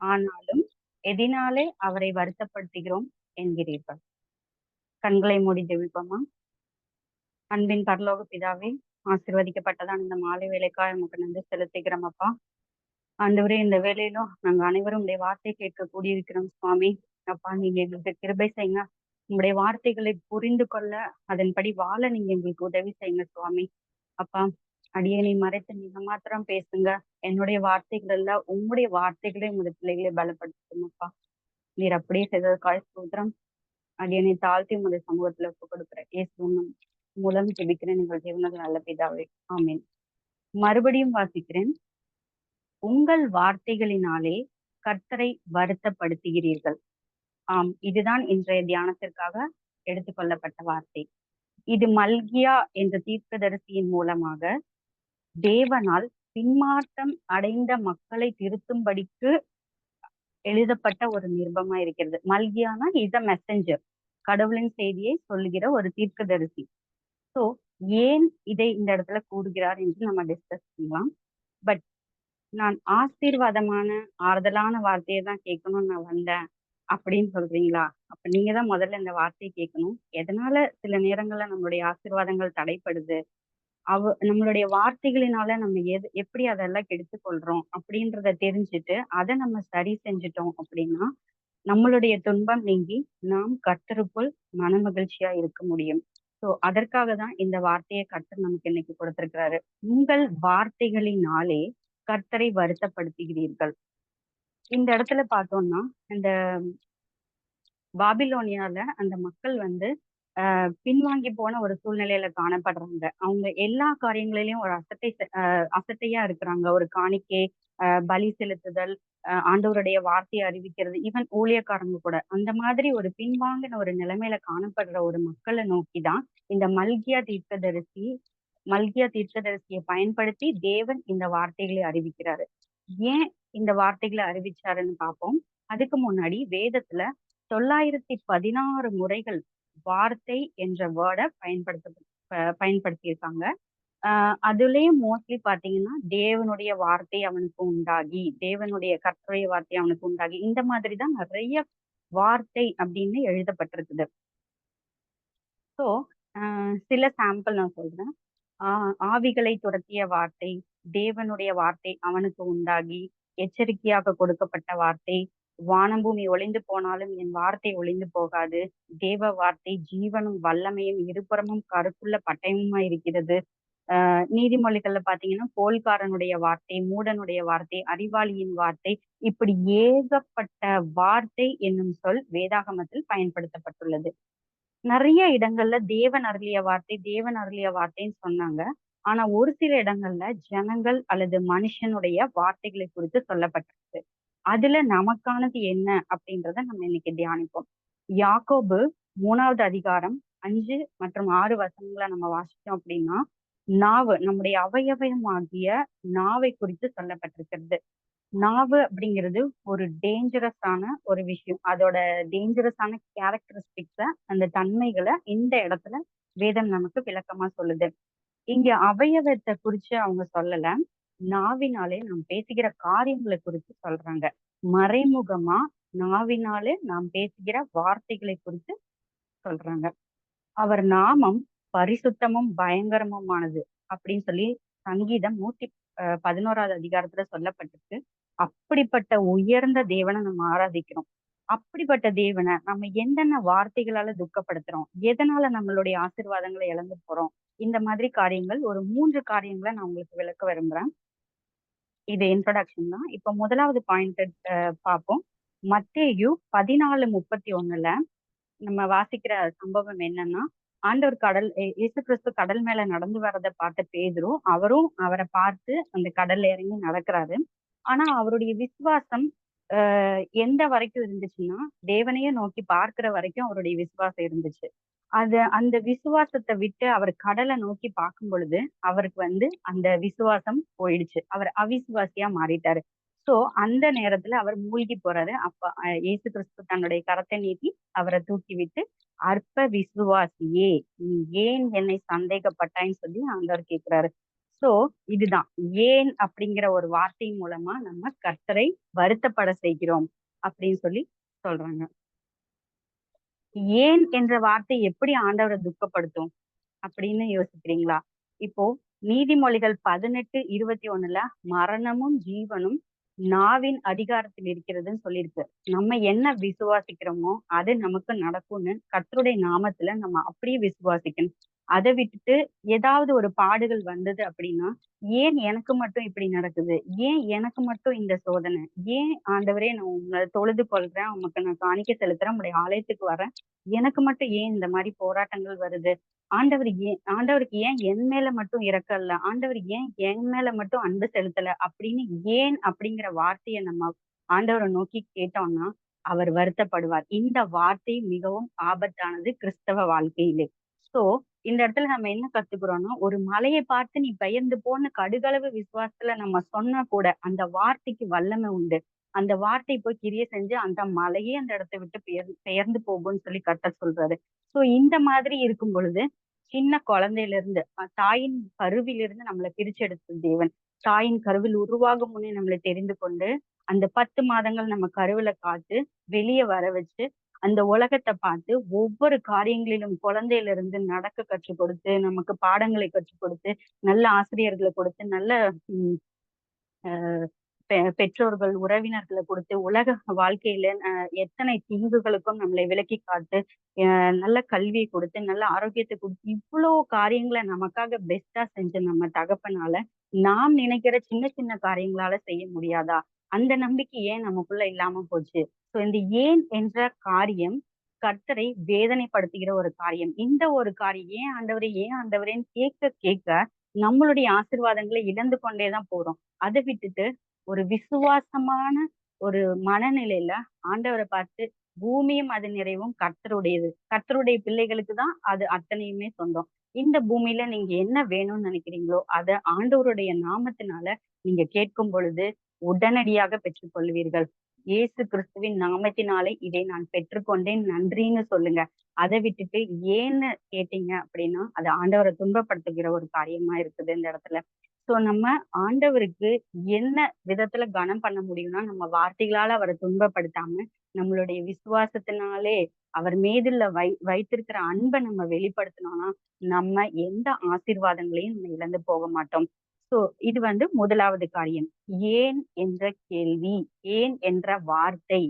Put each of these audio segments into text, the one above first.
ஆனாலும் எதினாலே அவரை வருத்தப்படுத்துகிறோம் என்கிறீர்கள். கண்களை மூடி ஜெபிப்போமா? அன்பின் பரலோக பிதாவே, ஆசீர்வதிக்கப்பட்டதான இந்த மாலை வேலைக்காக உமக்கு நன்றி செலுத்துகிறோம் அப்பா. ஆண்டவரே, இந்த வேலையிலும் நாங்க அனைவரும் உடைய வார்த்தை கேட்க கூடியிருக்கிறோம் சுவாமி. அப்பா, நீங்க எங்களுக்கு கிருபை செய்யுங்க. உங்களுடைய வார்த்தைகளை புரிந்து கொள்ள, அதன்படி வாழ நீங்க எங்களுக்கு உதவி செய்யுங்க சுவாமி. அப்பா, அடியேனை மறைத்து நீங்க மாத்திரம் பேசுங்க. என்னுடைய வார்த்தைகள் எல்லாம் உங்களுடைய வார்த்தைகளே உங்களுடைய பிள்ளைகளை பலப்படுத்தும் அப்பா. நீர் அப்படியே செய்ததற்காக ஸ்தோத்திரம். அடியேனை தாழ்த்தி உங்களுடைய சமூகத்துல ஒப்புக் கொடுக்கிறேன். இயேசுவின் மூலம் ஜெபிக்கிறேன் எங்கள் ஜீவனத்தில் நல்ல பிதாவே. ஆமென். மறுபடியும் வாசிக்கிறேன். உங்கள் வார்த்தைகளினாலே கர்த்தரை வருத்தப்படுத்துகிறீர்கள். ஆம், இதுதான் இன்றைய தியானத்திற்காக எடுத்துக்கொள்ளப்பட்ட வார்த்தை. இது மல்கியா என்ற தீர்க்கதரிசியின் மூலமாக தேவனால் பின்மாற்றம் அடைந்த மக்களை திருத்தும்படிக்கு எழுதப்பட்ட ஒரு நிருபமா இருக்கிறது. மல்கியானா இஸ் அ மெசஞ்சர், கடவுளின் செய்தியை சொல்லுகிற ஒரு தீர்க்கதரிசி. சோ ஏன் இதை இந்த இடத்துல கூறுகிறார் என்று நம்ம டிஸ்கஸ் பண்ணலாம். பட் நான் ஆசீர்வாதமான ஆறுதலான வார்த்தையை தான் கேட்கணும்னு நான் வந்தேன் அப்படின்னு சொல்றீங்களா? அப்ப நீங்க தான் முதல்ல இந்த வார்த்தையை கேட்கணும். எதனால சில நேரங்கள்ல நம்மளுடைய ஆசீர்வாதங்கள் தடைப்படுது, நம்மளுடைய வார்த்தைகளினால நம்ம எப்படி அதெல்லாம் கெடுத்துக் கொள்றோம் அப்படின்றத தெரிஞ்சுட்டு அதை நம்ம சரி செஞ்சுட்டோம் அப்படின்னா நம்மளுடைய துன்பம் நீங்கி நாம் கர்த்தருக்குள் மனமகிழ்ச்சியா இருக்க முடியும். சோ அதற்காக தான் இந்த வார்த்தையை கர்த்தர் நமக்கு இன்னைக்கு கொடுத்திருக்கிறாரு. உங்கள் வார்த்தைகளினாலே கர்த்தரை வருத்தப்படுத்துகிறீர்கள். இந்த இடத்துல பார்த்தோம்னா, இந்த பாபிலோனியால அந்த மக்கள் வந்து பின்வாங்கி போன ஒரு சூழ்நிலையில காணப்படுறாங்க. அவங்க எல்லா காரியங்களிலும் ஒரு அசட்டையா இருக்கிறாங்க. ஒரு காணிக்கை, பலி செலுத்துதல், ஆண்டவருடைய வார்த்தையை அறிவிக்கிறது, ஈவன் ஊழியக்காரங்க கூட அந்த மாதிரி ஒரு பின்வாங்கின ஒரு நிலைமையில காணப்படுற ஒரு மக்களை நோக்கிதான் இந்த மல்கியா தீர்க்கதரிசியை பயன்படுத்தி தேவன் இந்த வார்த்தைகளை அறிவிக்கிறாரு. ஏன் இந்த வார்த்தைகளை அறிவிச்சாருன்னு பார்ப்போம். அதுக்கு முன்னாடி வேதத்துல 916 முறைகள் வார்த்தை என்ற வேர்டை பயன்படுத்தியிருக்காங்க. அதுலயும் மோஸ்ட்லி பாத்தீங்கன்னா தேவனுடைய வார்த்தை அவனுக்கு உண்டாகி, தேவனுடைய கர்த்தருடைய வார்த்தை அவனுக்கு உண்டாகி, இந்த மாதிரிதான் நிறைய வார்த்தை அப்படின்னு எழுதப்பட்டிருக்குது. சோ சில சாம்பிள் நான் சொல்றேன். ஆவிகளை துரத்திய வார்த்தை, தேவனுடைய வார்த்தை அவனுக்கு உண்டாகி, எச்சரிக்கையாக கொடுக்கப்பட்ட வார்த்தை, வானம் பூமி ஒளிந்து போனாலும் என் வார்த்தை ஒளிந்து போகாது, தேவ வார்த்தை ஜீவனும் வல்லமையும் இருபுறமும் கருத்துள்ள பட்டயமுமா இருக்கிறது. நீதிமொழிகள்ல பாத்தீங்கன்னா கோல்காரனுடைய வார்த்தை, மூடனுடைய வார்த்தை, அறிவாளியின் வார்த்தை, இப்படி ஏகப்பட்ட வார்த்தை என்னும் சொல் வேதாகமத்தில் பயன்படுத்தப்பட்டுள்ளது. நிறைய இடங்கள்ல தேவன் அருளிய வார்த்தை, தேவன் அருளிய வார்த்தைன்னு சொன்னாங்க. ஆனா ஒரு சில இடங்கள்ல ஜனங்கள் அல்லது மனுஷனுடைய வார்த்தைகளை குறித்து சொல்லப்பட்டிருக்கு. அதுல நமக்கானது என்ன அப்படின்றத நம்ம இன்னைக்கு தியானிப்போம். யாக்கோபு 3வது அதிகாரம் 5 மற்றும் 6 வசனங்களை நம்ம வாசிச்சோம் அப்படின்னா, நாவு, நம்முடைய அவயவமாகிய நாவை குறித்து சொல்லப்பட்டிருக்கிறது. நாவு அப்படிங்கிறது ஒரு டேஞ்சரஸான ஒரு விஷயம். அதோட டேஞ்சரஸான கேரக்டரிஸ்டிக்ஸ, அந்த தன்மைகளை இந்த இடத்துல வேதம் நமக்கு விளக்கமா சொல்லுது. இங்க அவயவத்தை குறிச்சு அவங்க சொல்லல, நாவினாலே நாம் பேசுகிற காரியங்களை குறித்து சொல்றாங்க. மறைமுகமா நாவினாலே நாம் பேசுகிற வார்த்தைகளை குறித்து சொல்றாங்க. அவர் நாமம் பரிசுத்தமும் பயங்கரமுமானது அப்படின்னு சொல்லி சங்கீதம் 111வது அதிகாரத்துல சொல்லப்பட்டிருக்கு. அப்படிப்பட்ட உயர்ந்த தேவனை நம்ம ஆராதிக்கிறோம். அப்படிப்பட்ட தேவனை நம்ம என்னென்ன வார்த்தைகளால துக்கப்படுத்துறோம், எதனால நம்மளுடைய ஆசீர்வாதங்களை இழந்து போறோம், இந்த மாதிரி காரியங்கள் ஒரு 3 காரியங்களை நான் உங்களுக்கு விளக்க விரும்புறேன். இது இன்ட்ரோடக்ஷன் தான். இப்ப முதலாவது பாயிண்ட் பார்ப்போம். மத்தேயு 14:31 நம்ம வாசிக்கிற சம்பவம் என்னன்னா, ஆண்டவர் இயேசு கிறிஸ்து கடல் மேல நடந்து வர்றதை பார்த்த பேதுரு, அவரும் அவரை பார்த்து அந்த கடல்ல இறங்கி நடக்கிறாரு. ஆனா அவருடைய விசுவாசம் எந்த வரைக்கும் இருந்துச்சுன்னா, தேவனையே நோக்கி பார்க்கிற வரைக்கும் அவருடைய விசுவாசம் இருந்துச்சு. அந்த விசுவாசத்தை விட்டு அவர் கடலை நோக்கி பார்க்கும் பொழுது அவருக்கு அந்த விசுவாசம் போயிடுச்சு. அவர் அவிசுவாசியா மாறிட்டாரு. சோ அந்த நேரத்துல அவர் மூழ்கி போறாரு. அப்ப இயேசு கிறிஸ்து தன்னுடைய கரத்தை நீட்டி அவரை தூக்கி விட்டு, அற்ப விசுவாசியே, நீ ஏன் என்னை சந்தேகப்பட்டாய்ன்னு சொல்லி ஆண்டவர் கேட்கிறாரு. சோ இதுதான் ஏன் அப்படிங்கிற ஒரு வார்த்தை மூலமா நம்ம கர்த்தரை வருத்தப்பட செய்கிறோம் அப்படின்னு சொல்லி சொல்றாங்க. ஏன் என்ற வார்த்தை எப்படி ஆண்டவரை துக்கப்படுத்தும் அப்படின்னு யோசிக்கிறீங்களா? இப்போ நீதிமொழிகள் 18:21 மரணமும் ஜீவனும் நாவின் அதிகாரத்தில் இருக்கிறதுன்னு சொல்லியிருக்கு. நம்ம என்ன விசுவாசிக்கிறோமோ அது நமக்கு நடக்கும்னு கர்த்தருடைய நாமத்துல நம்ம அப்படியே விசுவாசிக்கணும். அதை விட்டுட்டு ஏதாவது ஒரு பாடுகள் வந்தது அப்படின்னா, ஏன் எனக்கு மட்டும் இப்படி நடக்குது? ஏன் எனக்கு மட்டும் இந்த சோதனை? ஏன் ஆண்டவரே நான் உங்களை தொழுது கொள்றேன், உமக்கு நான் காணிக்கை செலுத்துறேன், உங்களுடைய ஆலயத்துக்கு வரேன், எனக்கு மட்டும் ஏன் இந்த மாதிரி போராட்டங்கள் வருது? ஆண்டவருக்கு ஏன் என் மேல மட்டும் இரக்கம் இல்ல? ஆண்டவர் ஏன் என் மேல மட்டும் அன்பு செலுத்தல? அப்படின்னு ஏன் அப்படிங்கிற வார்த்தைய நம்ம ஆண்டவரை நோக்கி கேட்டோம்னா, அவர் வருத்தப்படுவார். இந்த வார்த்தை மிகவும் ஆபத்தானது கிறிஸ்தவ வாழ்க்கையிலே. சோ இந்த இடத்துல நம்ம என்ன கத்துக்கிறோம்னா, ஒரு மலையை பார்த்து நீ பெயர்ந்து போன்னு கடுகளவு விசுவாசத்துல நம்ம சொன்னா கூட, அந்த வார்த்தைக்கு வல்லமை உண்டு. அந்த வார்த்தை போய் கிரியை செஞ்சு அந்த மலையே அந்த இடத்த விட்டு பெயர்ந்து போகும்னு சொல்லி கர்த்தர் சொல்றாரு. சோ இந்த மாதிரி இருக்கும் பொழுது, சின்ன குழந்தையில இருந்து தாயின் கருவிலிருந்து நம்மளை பிரிச்செடுத்த தேவன். தாயின் கருவில் உருவாகும் முன்னே நம்மளை தெரிந்து கொண்டு, அந்த 10 மாதங்கள் நம்ம கருவில காத்து, வெளிய வர வச்சு, அந்த உலகத்த பார்த்து ஒவ்வொரு காரியங்களிலும் குழந்தையில இருந்து நடக்க கற்றுக் கொடுத்து, நமக்கு பாடங்களை கற்றுக் கொடுத்து, நல்ல ஆசிரியர்களை கொடுத்து, நல்ல ம் பெற்றோர்கள், உறவினர்களை கொடுத்து, உலக வாழ்க்கையில எத்தனை தீங்குகளுக்கும் நம்மளை விலக்கி காத்து, நல்ல கல்வியை கொடுத்து, நல்ல ஆரோக்கியத்தை கொடுத்து, இவ்வளோ காரியங்களை நமக்காக பெஸ்ட்டா செஞ்ச நம்ம தகப்பனால, நாம் நினைக்கிற சின்ன சின்ன காரியங்களால செய்ய முடியாதா? அந்த நம்பிக்கை ஏன் நமக்குள்ள இல்லாம போச்சு? சோ இந்த ஏன் என்ற காரியம் கர்த்தரை வேதனைப்படுத்துகிற ஒரு காரியம். இந்த ஒரு காரியம் ஏன் ஆண்டவரே, ஏன் ஆண்டவரேன்னு கேட்க கேட்க நம்மளுடைய ஆசீர்வாதங்களை இழந்து கொண்டேதான் போறோம். அதை விட்டுட்டு ஒரு விசுவாசமான ஒரு மனநிலையில ஆண்டவரை பார்த்து பூமியும் அது நிறைவும் கர்த்தருடையது. கர்த்தருடைய பிள்ளைகளுக்கு தான் அது அத்தனையுமே சொந்தம். இந்த பூமியில நீங்க என்ன வேணும்னு நினைக்கிறீங்களோ அத ஆண்டவருடைய நாமத்தினால நீங்க கேட்கும் பொழுது உடனடியாக பெற்றுக் கொள்வீர்கள். இயேசு கிறிஸ்துவின் நாமத்தினாலே இதை நான் பெற்றுக்கொண்டேன் நன்றின்னு சொல்லுங்க. அதை விட்டுட்டு ஏன்னு கேட்டீங்க அப்படின்னா அது ஆண்டவரை துன்பப்படுத்துகிற ஒரு காரியமா இருக்குது இந்த இடத்துல. சோ நம்ம ஆண்டவருக்கு என்ன விதத்துல கனம் பண்ண முடியும்னா, நம்ம வார்த்தைகளால அவரை துன்பப்படுத்தாம, நம்மளுடைய விசுவாசத்தினாலே அவர் மீதுள்ள வைத்திருக்கிற அன்பை நம்ம வெளிப்படுத்தினோம்னா, நம்ம எந்த ஆசீர்வாதங்களையும் நம்ம இழந்து போக மாட்டோம். சோ இது முதலாவது காரியம். ஏன் என்ற கேள்வி, ஏன் என்ற வார்த்தை.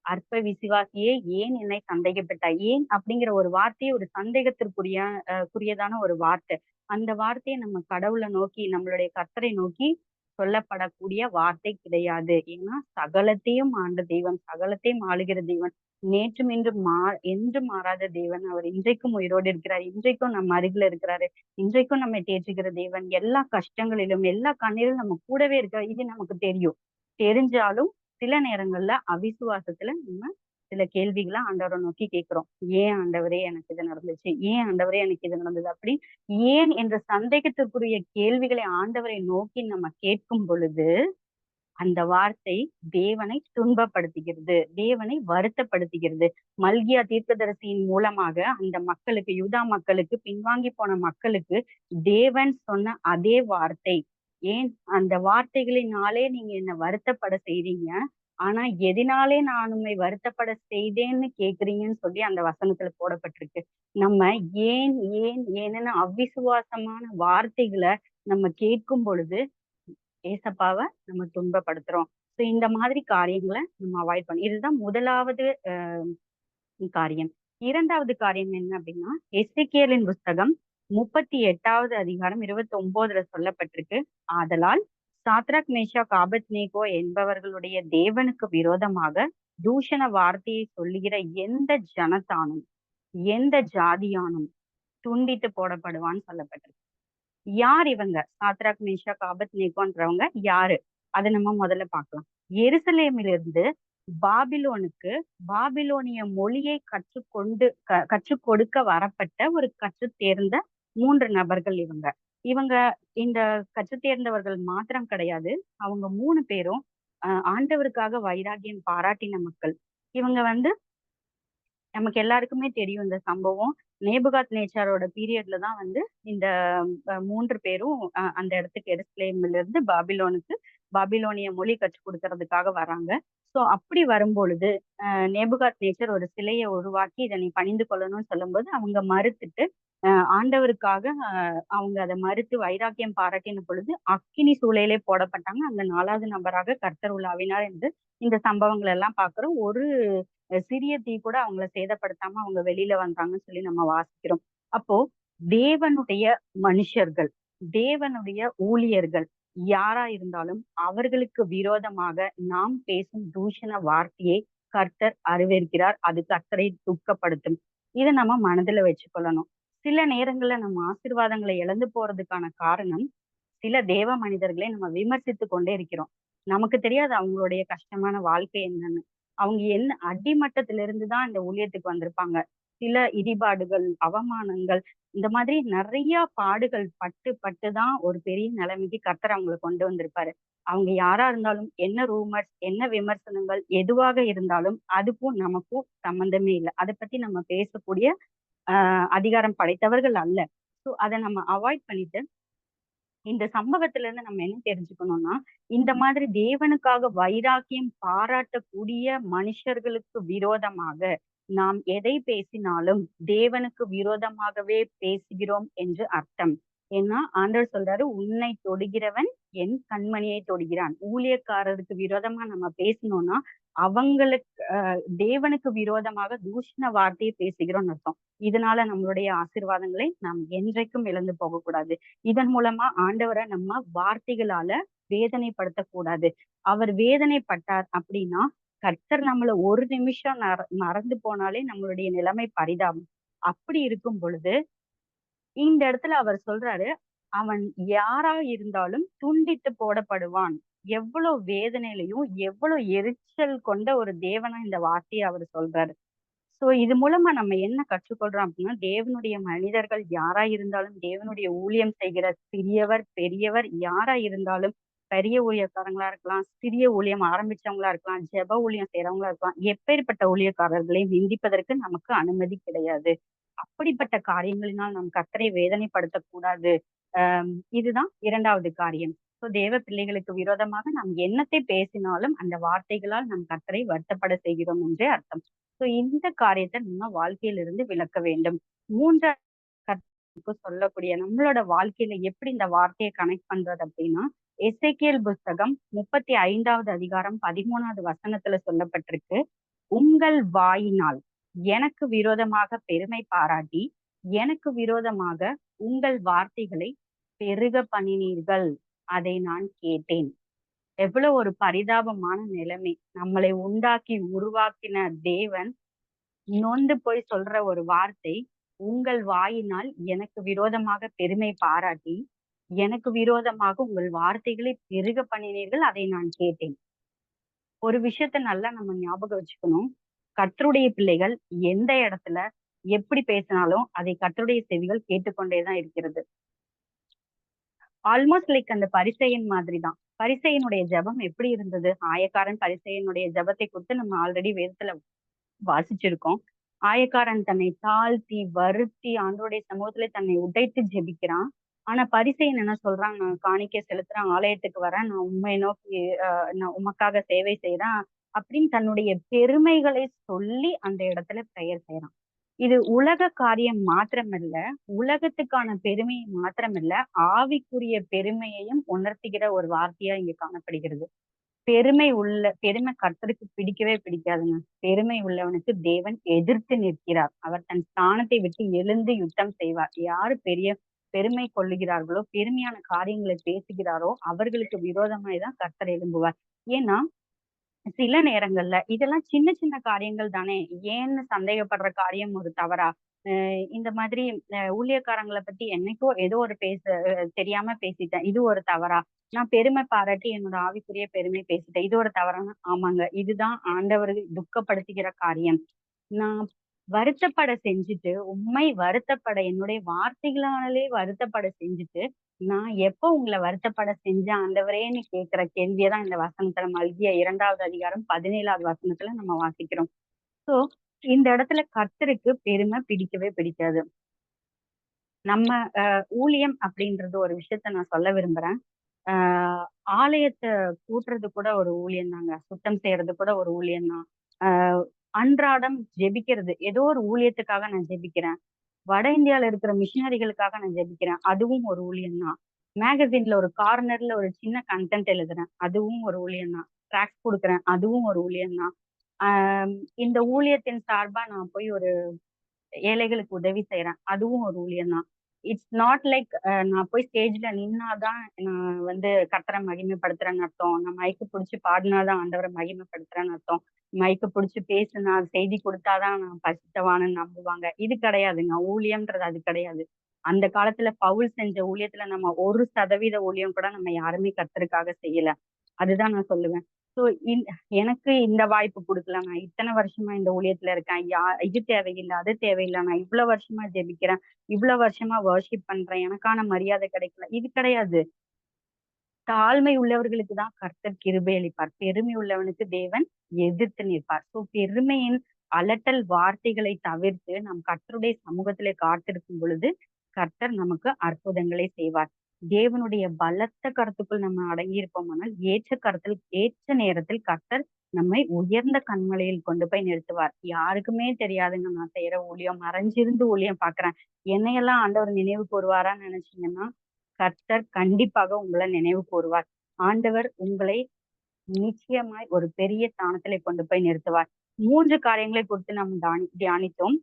அற்ப விசுவாசியே ஏன் என்னை சந்தேகப்பட்டாய்? ஏன் அப்படிங்கிற ஒரு வார்த்தையே ஒரு குறியதான ஒரு வார்த்தை. அந்த வார்த்தையை நம்ம கடவுளை நோக்கி, நம்மளுடைய கர்த்தரை நோக்கி சொல்லப்படக்கூடிய வார்த்தை கிடையாது. ஏன்னா சகலத்தையும் ஆண்ட தெய்வன், சகலத்தையும் ஆளுகிற தெய்வன், நேற்றும் இன்றும் என்றும் மாறாத தேவன். அவர் இன்றைக்கும் உயிரோடு இருக்கிறார். இன்றைக்கும் நம்ம அருகில இருக்கிறாரு. இன்றைக்கும் நம்மை தேற்றுகிற தேவன். எல்லா கஷ்டங்களிலும், எல்லா கண்ணீரிலும் நம்ம கூடவே இருக்கிறார். இது நமக்கு தெரியும். தெரிஞ்சாலும் சில நேரங்கள்ல அவிசுவாசத்துல நம்ம சில கேள்விகளை ஆண்டவரை நோக்கி கேட்கிறோம். ஏன் ஆண்டவரே எனக்கு இது நடந்துச்சு? ஏன் ஆண்டவரே எனக்கு இது நடந்தது? அப்படி ஏன் என்ற சந்தேகத்திற்குரிய கேள்விகளை ஆண்டவரை நோக்கி நம்ம கேட்கும் பொழுது அந்த வார்த்தை தேவனை துன்பப்படுத்துகிறது, தேவனை வருத்தப்படுத்துகிறது. மல்கியா தீர்க்கதரிசியின் மூலமாக அந்த மக்களுக்கு, யூதா மக்களுக்கு, பின்வாங்கி போன மக்களுக்கு தேவன் சொன்ன அதே வார்த்தை. ஏன் அந்த வார்த்தைகளினாலே நீங்க என்ன வருத்தப்பட செய்றீங்க? ஆனா எதினாலே நான் உம்மை வருத்தப்பட செய்தேன்னு கேக்குறீங்கன்னு சொல்லி அந்த வசனத்துல போடப்பட்டிருக்கு. நம்ம ஏன் ஏன் ஏன்னு அவ்விசுவாசமான வார்த்தைகளை நம்ம கேட்கும் பொழுது ஏசப்பாவ நம்ம துன்பப்படுத்துறோம். சோ இந்த மாதிரி காரியங்களை நம்ம அவாய்ட் பண்ணணும். இதுதான் முதலாவது காரியம். 2வது காரியம் என்ன அப்படின்னா, எசேக்கியேலின் புஸ்தகம் 38வது அதிகாரம் 29ல சொல்லப்பட்டிருக்கு. ஆதலால் சாத்ராக், மேஷாக், ஆபேத்நேகோ என்பவர்களுடைய தேவனுக்கு விரோதமாக தூஷண வார்த்தையை சொல்லுகிற எந்த ஜனத்தானும், எந்த ஜாதியானும் துண்டித்து போடப்படுவான்னு சொல்லப்பட்டிருக்கு. யார் இவங்க? சாத்ராக், மேஷாக், ஆபேத்நேகோன்றவங்க யாரு? அத நம்ம முதல்ல பார்க்கலாம். எருசலேமிலிருந்து பாபிலோனுக்கு பாபிலோனிய மொழியை கற்றுக் கொடுக்க வரப்பட்ட ஒரு கற்றுத் தேர்ந்த 3 நபர்கள் இவங்க. இவங்க இந்த கற்றுத் தேர்ந்தவர்கள் மாத்திரம் கிடையாது. அவங்க 3 பேரும் ஆண்டவருக்காக வைராக்கியம் பாராட்டின மக்கள். இவங்க நமக்கு எல்லாருக்குமே தெரியும் இந்த சம்பவம். நேபுகாத் நேச்சாரோட பீரியட்ல தான் வந்து இந்த 3 பேரும் அந்த இடத்துக்கு எருசலேம்ல இருந்து பாபிலோனிய மொழி கற்றுக் கொடுக்கறதுக்காக வராங்க. சோ அப்படி வரும்பொழுது நேபுகாத் நேச்சர் ஒரு சிலையை உருவாக்கி இதை நீ பணிந்து கொள்ளணும்னு சொல்லும்போது அவங்க மறுத்துட்டு ஆண்டவருக்காக அவங்க அதை மறுத்து வைராக்கியம் பாராட்டின பொழுது அக்கினி சூளையிலே போடப்பட்டாங்க. அந்த 4வது நபராக கர்த்தர் உலாவினார் என்று இந்த சம்பவங்கள் எல்லாம் பார்க்கிறோம். ஒரு சிறிய தீ கூட அவங்கள சேதப்படுத்தாம அவங்க வெளியில வந்தாங்கன்னு சொல்லி நம்ம வாசிக்கிறோம். அப்போ தேவனுடைய மனுஷர்கள், தேவனுடைய ஊழியர்கள் யாரா இருந்தாலும் அவர்களுக்கு விரோதமாக நாம் பேசும் தூஷண வார்த்தையை கர்த்தர் வரவேற்கிறார். அது கர்த்தரை துக்கப்படுத்தும். இதை நம்ம மனதுல வச்சுக்கொள்ளணும். சில நேரங்கள்ல நம்ம ஆசீர்வாதங்களை இழந்து போறதுக்கான காரணம் சில தேவ மனிதர்களை நம்ம விமர்சித்து கொண்டே இருக்கிறோம். நமக்கு தெரியாது அவங்களுடைய கஷ்டமான வாழ்க்கை என்னன்னு. அவங்க என்ன அடிமட்டத்தில இருந்து தான் இந்த ஊழியத்துக்கு வந்திருப்பாங்க. சில இடிபாடுகள், அவமானங்கள், இந்த மாதிரி நிறைய பாடுகள் பட்டு பட்டு தான் ஒரு பெரிய நிலைமைக்கு கர்த்தர் அவங்கள கொண்டு வந்திருப்பாரு. அவங்க யாரா இருந்தாலும், என்ன ரூமர்ஸ், என்ன விமர்சனங்கள் எதுவாக இருந்தாலும் அதுக்கும் நமக்கும் சம்பந்தமே இல்ல. அத பத்தி நம்ம பேசக்கூடிய அதிகாரம் படைத்தவர்கள் அல்ல. சோ அத நம்ம அவாய்ட் பண்ணிட்டு இந்த சம்பவத்துல இருந்து நம்ம என்ன தெரிஞ்சுக்கணும்னா, இந்த மாதிரி தேவனுக்காக வைராக்கியம் பாராட்டக்கூடிய மனுஷர்களுக்கு விரோதமாக நாம் எதை பேசினாலும் தேவனுக்கு விரோதமாகவே பேசுகிறோம் என்று அர்த்தம். ஏன்னா ஆண்டவர் சொல்றாரு, உன்னை தொடுகிறவன் என் கண்மணியை தொடுகிறான். ஊழியக்காரருக்கு விரோதமா நம்ம பேசினோம்னா அவங்களுக்கு தேவனுக்கு விரோதமாக தூஷண வார்த்தையை பேசுகிறோம்னு அர்த்தம். இதனால நம்மளுடைய ஆசீர்வாதங்களை நாம் என்றைக்கும் இழந்து போகக்கூடாது. இதன் மூலமா ஆண்டவரை நம்ம வார்த்தைகளால வேதனைப்படுத்தக்கூடாது. அவர் வேதனைப்பட்டார் அப்படின்னா கர்த்தர் நம்மள ஒரு நிமிஷம் மறந்து போனாலே நம்மளுடைய நிலைமை பரிதாபம். அப்படி இருக்கும் பொழுது இந்த இடத்துல அவர் சொல்றாரு, அவன் யாரா இருந்தாலும் துண்டித்து போடப்படுவான். எவ்வளவு வேதனையிலையும் எவ்வளவு எரிச்சல் கொண்ட ஒரு தேவனா இந்த வார்த்தையை அவர் சொல்றாரு. சோ இது மூலமா நம்ம என்ன கற்றுக்கொள்றோம் அப்படின்னா, தேவனுடைய மனிதர்கள் யாரா இருந்தாலும், தேவனுடைய ஊழியம் செய்கிற சிறியவர், பெரியவர் யாரா இருந்தாலும், பெரிய ஊழியக்காரங்களா இருக்கலாம், சிறிய ஊழியம் ஆரம்பிச்சவங்களா இருக்கலாம், ஜெப ஊழியம் செய்யறவங்களா இருக்கலாம், எப்பேற்பட்ட ஊழியக்காரர்களை நிந்திப்பதற்கு நமக்கு அனுமதி கிடையாது. அப்படிப்பட்ட காரியங்களினால் நாம் கர்த்தரை வேதனைப்படுத்தக் கூடாது. இதுதான் 2வது காரியம். சோ தேவ பிள்ளைகளுக்கு விரோதமாக நாம் என்னத்தை பேசினாலும் அந்த வார்த்தைகளால் நம் கர்த்தரை வருத்தப்பட செய்கிறோம் என்றே அர்த்தம். சோ இந்த காரியத்தை நம்ம வாழ்க்கையிலிருந்து விலக்க வேண்டும். 3வது சொல்லக்கூடிய நம்மளோட வாழ்க்கையில எப்படி இந்த வார்த்தையை கனெக்ட் பண்றது அப்படின்னா, எசேக்கியேல் புஸ்தகம் 35வது அதிகாரம் 13வது வசனத்துல சொல்லப்பட்டிருக்கு. உங்கள் வாயினால் எனக்கு விரோதமாக பெருமை பாராட்டி எனக்கு விரோதமாக உங்கள் வார்த்தைகளை பெருக பண்ணினீர்கள். அதை நான் கேட்டேன். எவ்வளவு ஒரு பரிதாபமான நிலைமை. நம்மளை உண்டாக்கி உருவாக்கின தேவன் நொந்து போய் சொல்ற ஒரு வார்த்தை, உங்கள் வாயினால் எனக்கு விரோதமாக பெருமை பாராட்டி எனக்கு விரோதமாக உங்கள் வார்த்தைகளை பெருக பண்ணினீர்கள். அதை நான் கேட்டேன். ஒரு விஷயத்த நல்லா நம்ம ஞாபகம் வச்சுக்கணும். கர்த்தருடைய பிள்ளைகள் எந்த இடத்துல எப்படி பேசினாலும் அதை கர்த்தருடைய செவிகள் கேட்டுக்கொண்டேதான் இருக்கிறது. ஆல்மோஸ்ட் லைக் அந்த பரிசேயன் மாதிரிதான். பரிசேயனுடைய ஜெபம் எப்படி இருந்தது? ஆயக்காரன் பரிசேயனுடைய ஜெபத்தை குறித்து நம்ம ஆல்ரெடி வேதத்துல வாசிச்சிருக்கோம். ஆயக்காரன் தன்னை தாழ்த்தி வருத்தி ஆண்டவருடைய சமூகத்துல தன்னை உடைத்து ஜெபிக்கிறான். ஆனா பரிசேயன் என்ன சொல்றான்? நான் காணிக்கை செலுத்துறேன், ஆலயத்துக்கு வரேன், நான் உம்மை நோக்கி நான் உமக்காக சேவை செய்யறேன் அப்படின்னு தன்னுடைய பெருமைகளை சொல்லி அந்த இடத்துல பிரேயர் செய்யறான். இது உலக காரியம் மாத்திரமல்ல, உலகத்துக்கான பெருமையை மாத்திரமல்ல, ஆவிக்குரிய பெருமையையும் உணர்த்துகிற ஒரு வார்த்தையா இங்க காணப்படுகிறது. பெருமை கர்த்தருக்கு பிடிக்கவே பிடிக்காதுங்க. பெருமை உள்ளவனுக்கு தேவன் எதிர்த்து நிற்கிறார். அவர் தன் ஸ்தானத்தை விட்டு எழுந்து யுத்தம் செய்வார். யாரு பெருமை கொள்ளுகிறார்களோ, பெருமையான காரியங்களை பேசுகிறாரோ அவர்களுக்கு விரோதமாய் தான் கர்த்தர் எழும்புவார். ஏன்னா சில நேரங்கள்ல இதெல்லாம் சின்ன சின்ன காரியங்கள் தானே, ஏன்னு சந்தேகப்படுற காரியம் ஒரு தவறா? இந்த மாதிரி ஊழியக்காரங்களை பத்தி என்னைக்கோ ஏதோ ஒரு தெரியாம பேசிட்டேன், இது ஒரு தவறா? நான் பெருமை பாராட்டி என்னோட ஆவிக்குரிய பெருமை பேசிட்டேன், இது ஒரு தவறான? ஆமாங்க, இதுதான் ஆண்டவர் துக்கப்படுத்துகிற காரியம். நான் வருத்தப்பட செஞ்சுட்டு உம்மை வருத்தப்பட என்னுடைய வார்த்தைகளாலே வருத்தப்பட செஞ்சுட்டு நான் எப்ப உங்களை வருத்தப்பட செஞ்சேன் ஆண்டவரேன்னு கேட்கிற கேள்வியதான் இந்த வசனத்துல மல்கியா 2வது அதிகாரம் 17வது வசனத்துல நம்ம வாசிக்கிறோம். சோ இந்த இடத்துல கர்த்தருக்கு பெருமை பிடிக்கவே பிடிக்காது. நம்ம ஊழியம் அப்படின்றது ஒரு விஷயத்த நான் சொல்ல விரும்புறேன். ஆஹ் ஆலயத்தை கூட்டுறது கூட ஒரு ஊழியம் தாங்க. சுத்தம் செய்யறது கூட ஒரு ஊழியம் தான். ஆஹ் அன்றாடம் ஜெபிக்கிறது ஏதோ ஒரு ஊழியத்துக்காக நான் ஜெபிக்கிறேன். வட இந்தியால இருக்கிற மிஷினரிகளுக்காக நான் ஜெபிக்கிறேன். அதுவும் ஒரு ஊழியம் தான். மேகசின்ல ஒரு கார்னர்ல ஒரு சின்ன கண்டென்ட் எழுதுறேன். அதுவும் ஒரு ஊழியம் தான். ட்ராக்ஸ் கொடுக்குறேன். அதுவும் ஒரு ஊழியம் தான். ஆஹ் இந்த ஊழியத்தின் சார்பா நான் போய் ஒரு ஏழைகளுக்கு உதவி செய்யறேன். அதுவும் ஒரு ஊழியம் தான். இட்ஸ் நாட் லைக் நான் போய் ஸ்டேஜ்ல நின்னாதான் நான் கர்த்தரை மகிமைப்படுத்துறேன்னு அர்த்தம். நான் மைக்கு பிடிச்சி பாடினாதான் ஆண்டவரை மகிமைப்படுத்துறேன்னு அர்த்தம். மைக்கு பிடிச்சி பேசுனா செய்தி கொடுத்தாதான் நான் பரிசுத்தவான்னு நம்புவாங்க. இது கிடையாதுங்க. ஊழியம்ன்றது அது கிடையாது. அந்த காலத்துல பவுல் செஞ்ச ஊழியத்துல நம்ம 1% ஊழியம் கூட நம்ம யாருமே கர்த்தருக்காக செய்யல. அதுதான் நான் சொல்லுவேன். சோ எனக்கு இந்த வாய்ப்பு குடுக்கல. நான் இத்தனை வருஷமா இந்த ஊழியத்துல இருக்கேன். இது தேவையில்ல, அது தேவையில்ல. நான் இவ்வளவு வருஷமா ஜெபிக்கிறேன். இவ்வளவு வருஷமா வொர்ஷிப் பண்றேன். எனக்கான மரியாதை கிடைக்கல. இது கிடையாது. தாழ்மை உள்ளவர்களுக்கு தான் கர்த்தர் கிருபை அளிப்பார். பெருமை உள்ளவனுக்கு தேவன் எதிர்த்து நிற்பார். சோ பெருமையின் அலட்டல் வார்த்தைகளை தவிர்த்து நம் கர்த்தருடைய சமூகத்திலே காத்திருக்கும் பொழுது கர்த்தர் நமக்கு அற்புதங்களை செய்வார். தேவனுடைய பலத்த கருத்துக்குள் நம்ம அடங்கி இருப்போமானால் ஏற்ற நேரத்தில் கர்த்தர் நம்மை உயர்ந்த கன்மலையில் கொண்டு போய் நிறுத்துவார். யாருக்குமே தெரியாதுங்க நான் செய்யற ஊழியம். மறைஞ்சிருந்து ஊழியம் பாக்குறேன். என்னையெல்லாம் ஆண்டவர் நினைவு கூறுவாரான்னு நினைச்சீங்கன்னா கர்த்தர் கண்டிப்பாக உங்களை நினைவு கூறுவார். ஆண்டவர் உங்களை நிச்சயமாய் ஒரு பெரிய ஸ்தானத்திலே கொண்டு போய் நிறுத்துவார். 3 காரியங்களை குறித்து நாம் தியானித்தோம்.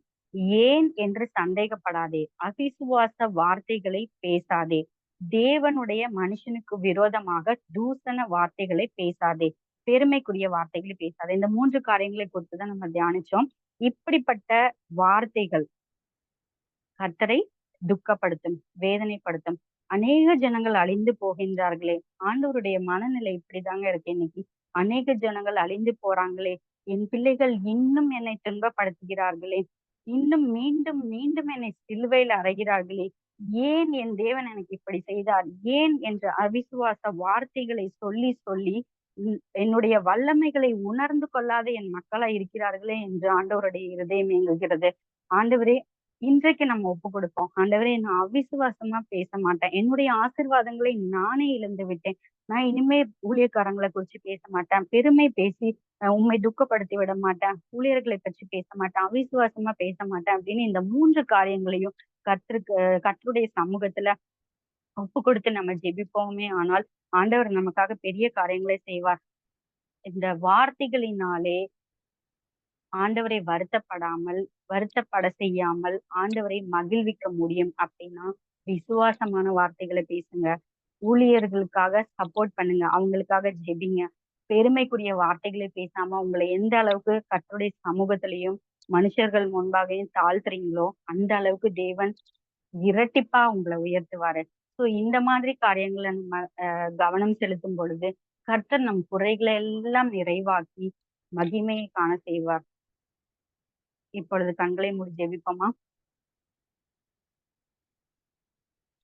ஏன் என்று சந்தேகப்படாதே. அவிசுவாச வார்த்தைகளை பேசாதே. தேவனுடைய மனுஷனுக்கு விரோதமாக தூசண வார்த்தைகளை பேசாதே. பெருமைக்குரிய வார்த்தைகளை பேசாதே. இந்த 3 காரியங்களை குறித்துதான் நம்ம தியானிச்சோம். இப்படிப்பட்ட வார்த்தைகள் கர்த்தரை துக்கப்படுத்தும், வேதனைப்படுத்தும். அநேக ஜனங்கள் அழிந்து போகின்றார்களே. ஆண்டவருடைய மனநிலை இப்படிதாங்க இருக்கு இன்னைக்கு. அநேக ஜனங்கள் அழிந்து போறாங்களே. என் பிள்ளைகள் இன்னும் என்னை துன்பப்படுத்துகிறார்களே. இன்னும் மீண்டும் மீண்டும் என்னை சிலுவையில் அறைகிறார்களே. ஏன் என் தேவன் எனக்கு இப்படி செய்தார்? ஏன் என்ற அவிசுவாச வார்த்தைகளை சொல்லி சொல்லி என்னுடைய வல்லமைகளை உணர்ந்து கொள்ளாத என் மக்களா இருக்கிறார்களே என்று ஆண்டவருடைய இருதயம் இயங்குகிறது. ஆண்டவரே, இன்றைக்கு நம்ம ஒப்பு கொடுப்போம். ஆண்டவரே, நான் அவிசுவாசமா பேச மாட்டேன். என்னுடைய ஆசீர்வாதங்களை நானே இழந்து விட்டேன். நான் இனிமே ஊழியக்காரங்களை குறிச்சு பேச மாட்டேன். பெருமை பேசி உண்மை துக்கப்படுத்தி விட மாட்டேன். ஊழியர்களை பற்றி பேச மாட்டேன். அவிசுவாசமா பேச மாட்டேன் அப்படின்னு இந்த 3 காரியங்களையும் கர்த்தருடைய சமூகத்துல ஒப்பு கொடுத்து நம்ம ஜெபிப்போமே ஆனால் ஆண்டவர் நமக்காக பெரிய காரியங்களை செய்வார். இந்த வார்த்தைகளினாலே ஆண்டவரை வருத்தப்பட செய்யாமல் ஆண்டவரை மகிழ்விக்க முடியும் அப்படின்னா விசுவாசமான வார்த்தைகளை பேசுங்க. ஊழியர்களுக்காக சப்போர்ட் பண்ணுங்க. அவங்களுக்காக ஜெபிங்க. பெருமைக்குரிய வார்த்தைகளை பேசாம உங்களை எந்த அளவுக்கு கர்த்தருடைய சமூகத்திலையும் மனுஷர்கள் முன்பாகவும் தாழ்த்துறீங்களோ அந்த அளவுக்கு தேவன் இரட்டிப்பா உங்களை உயர்த்துவாரு. சோ இந்த மாதிரி காரியங்களை நம்ம கவனம் செலுத்தும் பொழுது கர்த்தர் நம் குறைகளை எல்லாம் நிறைவாக்கி மகிமையை காண செய்வார். இப்பொழுது கண்களை மூடி ஜெபிப்போமா?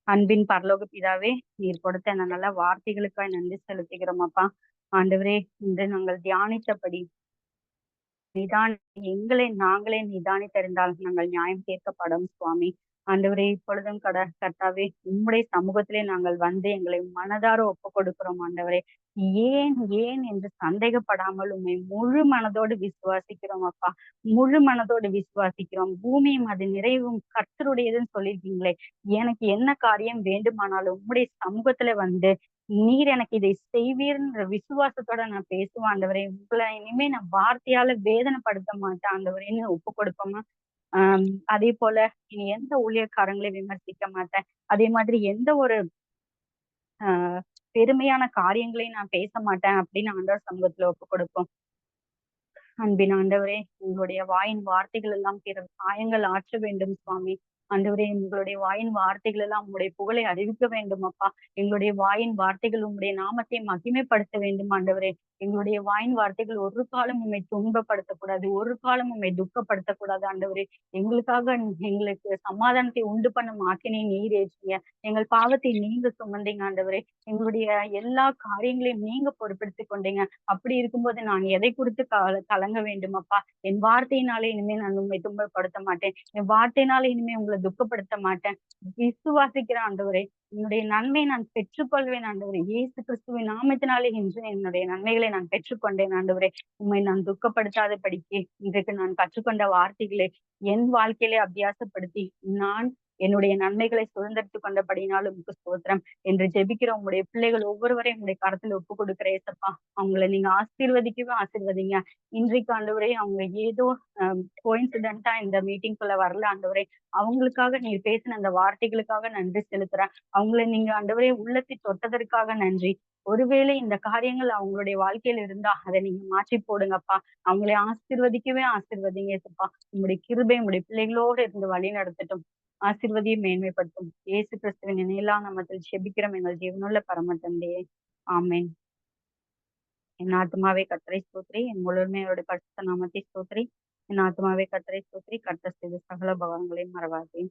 அன்பின் பரலோக பிதாவே, நீர் கொடுத்த அந்த நல்ல வார்த்தைகளுக்காய் நன்றி செலுத்துகிறோம் அப்பா. ஆண்டவரே, இன்று நாங்கள் தியானித்தபடி எங்களை நாங்களே நிதானித்தறிந்தால் நாங்கள் நியாயம் கேட்கப்படும் சுவாமி. ஆண்டவரே, இப்பொழுதும் கர்த்தாவே உம்முடைய சமூகத்திலே நாங்கள் எங்களை மனதார ஒப்பு கொடுக்கிறோம் ஆண்டவரே. ஏன் ஏன் என்று சந்தேகப்படாமல் உண்மை முழு மனதோடு விசுவாசிக்கிறோம் அப்பா. முழு மனதோடு விசுவாசிக்கிறோம். பூமியும் அது நிறைவும் கர்த்தருடையதுன்னு சொல்லியிருக்கீங்களே. எனக்கு என்ன காரியம் வேண்டுமானாலும் உம்முடைய சமூகத்துல நீர் எனக்கு இதை செய்வீர்ன்ற விசுவாசத்தோட நான் பேசுவேன் ஆண்டவரே. உங்களை இனிமே நான் வார்த்தையால வேதனைப்படுத்த மாட்டேன் ஆண்டவரேன்னு ஒப்பு கொடுப்போமா. அதே போல இனி எந்த ஊழியக்காரங்களை விமர்சிக்க மாட்டேன். அதே மாதிரி எந்த ஒரு ஆஹ் பெருமையான காரியங்களையும் நான் பேச மாட்டேன் அப்படின்னு ஆண்டவர் சமூகத்துல ஒப்பு கொடுப்போம். அன்பின் ஆண்டவரே, உங்களுடைய வாயின் வார்த்தைகள் எல்லாம் பிற காயங்கள் ஆற்ற வேண்டும் சுவாமி. ஆண்டவரே, எங்களுடைய வாயின் வார்த்தைகள் எல்லாம் உம்முடைய புகழை அறிவிக்க வேண்டும் அப்பா. எங்களுடைய வாயின் வார்த்தைகள் உம்முடைய நாமத்தை மகிமைப்படுத்த வேண்டும் ஆண்டவரே. எங்களுடைய வாயின் வார்த்தைகள் ஒரு காலம் உம்மை துன்பப்படுத்தக்கூடாது. ஒரு காலம் உம்மை துக்கப்படுத்தக்கூடாது ஆண்டவரே. எங்களுக்காக எங்களுக்கு சமாதானத்தை உண்டு பண்ணும் ஆக்கினை நீர் ஏற்றீங்க. எங்கள் பாவத்தை நீங்க சுமந்தீங்க ஆண்டவரே. எங்களுடைய எல்லா காரியங்களையும் நீங்க பொறுப்பெடுத்துக் கொண்டீங்க. அப்படி இருக்கும்போது நான் எதை குறித்து கலங்க வேண்டும் அப்பா? என் வார்த்தையினாலே இனிமே நான் உம்மை துன்பப்படுத்த மாட்டேன். என் வார்த்தையினால இனிமே உங்கள துக்கப்படுத்த மாட்டேன். விசுவாசிக்கிறேன் ஆண்டவரே. என்னுடைய நன்மையை நான் பெற்றுக்கொள்வேன் ஆண்டவரே. இயேசு கிறிஸ்துவின் நாமத்தினாலே இன்று என்னுடைய நன்மைகளை நான் பெற்றுக்கொண்டேன் ஆண்டவரே. உம்மை நான் துக்கப்படுத்தாதபடிக்கு இன்றைக்கு நான் கற்றுக்கொண்ட வார்த்தைகளை என் வாழ்க்கையிலே அபியாசப்படுத்தி நான் என்னுடைய நன்மைகளை சுதந்திரித்துக் கொண்டபடியினால் உமக்கு ஸ்தோத்திரம் என்று ஜெபிக்கிற உங்களுடைய பிள்ளைகள் ஒவ்வொருவரையும் உங்களுடைய கரத்துல ஒப்புக் கொடுக்கிற ஏசப்பா. அவங்கள நீங்க ஆசீர்வதிக்கவே ஆசீர்வதிங்க. இன்றைக்கு ஆண்டவரே அவங்க ஏதோ கோயின்சிடென்ட்டா இந்த மீட்டிங்குள்ள வரல ஆண்டவரே. அவங்களுக்காக நீர் பேசின அந்த வார்த்தைகளுக்காக நன்றி செலுத்துறேன். அவங்கள நீங்க ஆண்டவரே உள்ளத்தை தொட்டதற்காக நன்றி. ஒருவேளை இந்த காரியங்கள் அவங்களுடைய வாழ்க்கையில இருந்தா அதை நீங்க மாற்றி போடுங்கப்பா. அவங்களை ஆசீர்வதிக்கவே ஆசீர்வதிங்க ஏசப்பா. உம்முடைய கிருபை உம்முடைய பிள்ளைகளோடு இருந்து வழி நடத்தட்டும். ஆசீர்வதியும் மேன்மைப்படுத்தும். இயேசு கிறிஸ்துவின் இணையில்லா நாமத்தில் ஜெபிக்கிறோம் எங்கள் ஜீவனுள்ள பரம தந்தையே. ஆமென். என் ஆத்துமாவே கர்த்தரை ஸ்தோத்திரி. என் முழுமையோட பரிசுத்த நாமத்தை ஸ்தோத்திரி. என் ஆத்துமாவே கர்த்தரை ஸ்தோத்திரி. கர்த்தர் செய்த சகல உபகாரங்களையும் மறவாதே.